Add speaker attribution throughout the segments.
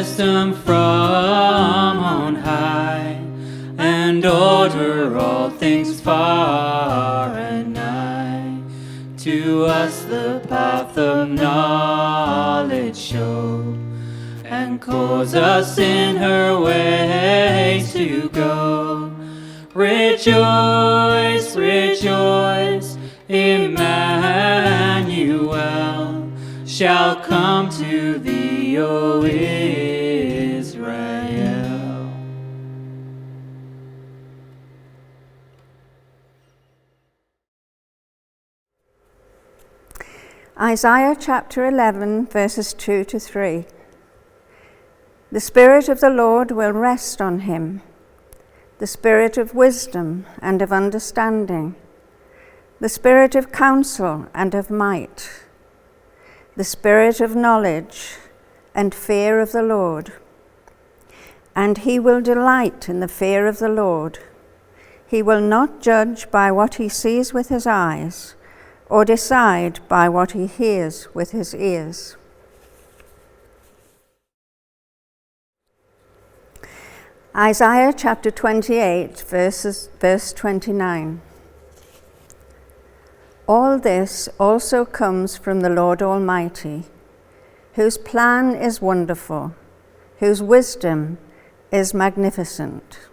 Speaker 1: wisdom from on high, and order all things far and nigh. To us the path of knowledge show, and cause us in her ways to go. Rejoice, rejoice, Emmanuel shall come to thee, O Israel.
Speaker 2: Isaiah chapter 11, verses 2 to 3. The Spirit of the Lord will rest on him, the Spirit of wisdom and of understanding, the Spirit of counsel and of might, the Spirit of knowledge and fear of the Lord. And he will delight in the fear of the Lord. He will not judge by what he sees with his eyes, or decide by what he hears with his ears. Isaiah chapter 28, verse 29. All this also comes from the Lord Almighty, whose plan is wonderful, whose wisdom is magnificent.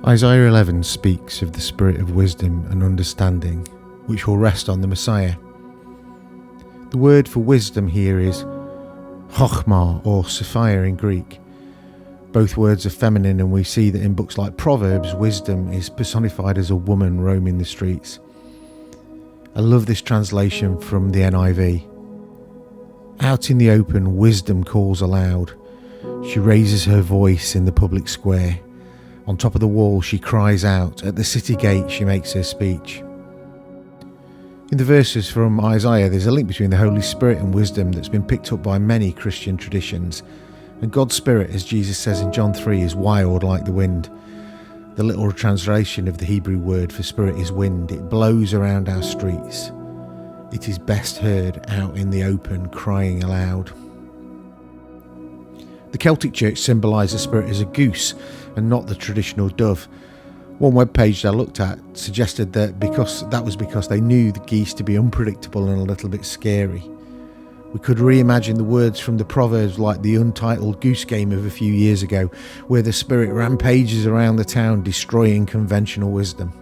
Speaker 3: Isaiah 11 speaks of the spirit of wisdom and understanding, which will rest on the Messiah. The word for wisdom here is chokhmah, or sophia in Greek. Both words are feminine, and we see that in books like Proverbs, wisdom is personified as a woman roaming the streets. I love this translation from the NIV. Out in the open, wisdom calls aloud. She raises her voice in the public square. On top of the wall, she cries out. At the city gate, she makes her speech. In the verses from Isaiah, there's a link between the Holy Spirit and wisdom that's been picked up by many Christian traditions. And God's Spirit, as Jesus says in John 3, is wild like the wind. The literal translation of the Hebrew word for spirit is wind. It blows around our streets. It is best heard out in the open, crying aloud. The Celtic Church symbolised the spirit as a goose and not the traditional dove. One webpage I looked at suggested that that was because they knew the geese to be unpredictable and a little bit scary. We could reimagine the words from the Proverbs like the untitled Goose Game of a few years ago, where the spirit rampages around the town, destroying conventional wisdom.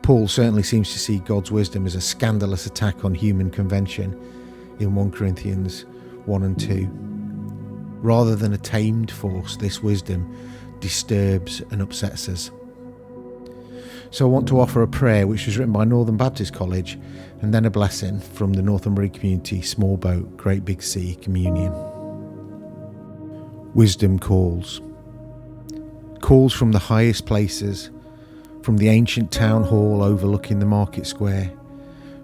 Speaker 3: Paul certainly seems to see God's wisdom as a scandalous attack on human convention in 1 Corinthians 1 and 2. Rather than a tamed force, this wisdom disturbs and upsets us. So I want to offer a prayer which was written by Northern Baptist College, and then a blessing from the Northumberland Community Small Boat Great Big Sea Communion. Wisdom calls. Calls from the highest places, from the ancient town hall overlooking the market square,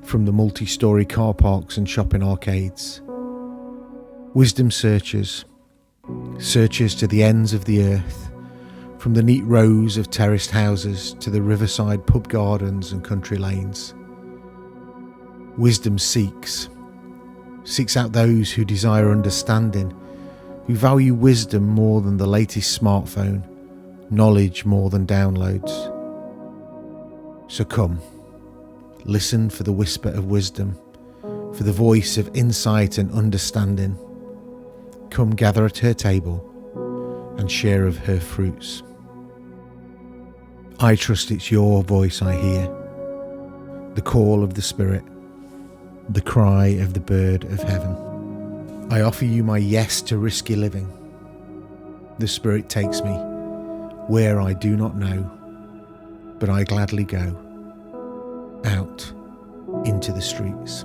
Speaker 3: from the multi-storey car parks and shopping arcades. Wisdom searches to the ends of the earth, from the neat rows of terraced houses to the riverside pub gardens and country lanes. Wisdom seeks out those who desire understanding, who value wisdom more than the latest smartphone, knowledge more than downloads. So come, listen for the whisper of wisdom, for the voice of insight and understanding. Come gather at her table and share of her fruits. I trust it's your voice I hear, the call of the Spirit, the cry of the bird of heaven. I offer you my yes to risky living. The Spirit takes me where I do not know, but I gladly go out into the streets.